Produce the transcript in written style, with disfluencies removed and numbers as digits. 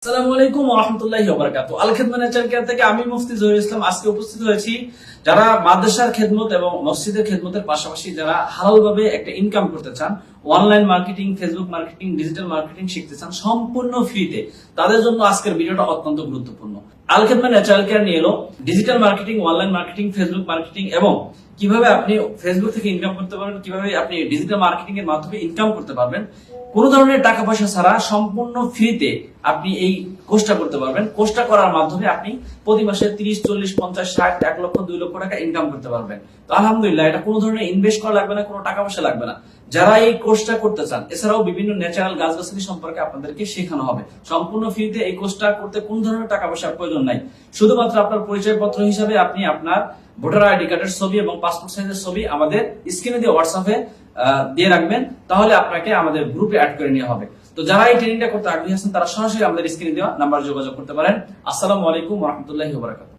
আসসালামু আলাইকুম ওয়া রাহমাতুল্লাহি ওয়া বারাকাতুহু। আল খিদমত ন্যাচারাল কেয়ার থেকে আমি মুফতি জহিরুল ইসলাম আজকে উপস্থিত হয়েছি। যারা মাদ্রাসার খেদমত এবং মসজিদের খেদমতের পাশাপাশি যারা হালালভাবে একটা ইনকাম করতে চান, online marketing, Facebook marketing, digital marketing শিখতে চান সম্পূর্ণ ফ্রিতে, তাদের জন্য আজকের ভিডিওটা অত্যন্ত গুরুত্বপূর্ণ। আল খিদমত ন্যাচারাল কেয়ার নিয়ে এলো digital marketing, online marketing, Facebook marketing এবং কিভাবে আপনি ফেসবুক থেকে ইনকাম করতে পারবেন, কিভাবে আপনি ডিজিটাল মার্কেটিং এর মাধ্যমে ইনকাম করতে পারবেন কোনো ধরনের টাকা পয়সা ছাড়া সম্পূর্ণ ফ্রিতে আপনি এই কোর্সটা করতে পারবেন। কোর্সটা করার মাধ্যমে আপনি প্রতি মাসে 30, 40, 50, 60, 1 লক্ষ, 2 লক্ষ টাকা ইনকাম করতে পারবেন। তো আলহামদুলিল্লাহ, এটা কোনো ধরনের ইনভেস্ট করা লাগবে না, কোনো টাকা পয়সা লাগবে না। যারা এই কোর্সটা করতে চান, এছাড়াও বিভিন্ন ন্যাচারাল গাছগাছালি সম্পর্কে আপনাদেরকে শেখানো হবে সম্পূর্ণ ফ্রিতে। এই কোর্সটা করতে কোনো ধরনের টাকা পয়সার প্রয়োজন নাই। শুধুমাত্র আপনার পরিচয়পত্র হিসাবে আপনি আপনার ভোটার আইডি কার্ডের ছবি এবং পাসপোর্ট সাইজের ছবি আমাদের স্ক্রিনে দিয়ে হোয়াটসঅ্যাপে দিয়ে রাখবেন, তাহলে আপনাকে আমাদের গ্রুপে অ্যাড করে নেওয়া হবে। তো যারা এই ট্রেনিংটা করতে আগ্রহী আছেন তারা সরাসরি আমাদের স্ক্রিনে দেওয়া নাম্বার যোগাযোগ করতে পারেন। আসসালামু আলাইকুম ওয়া রাহমাতুল্লাহি ওয়া বারাকাতুহু।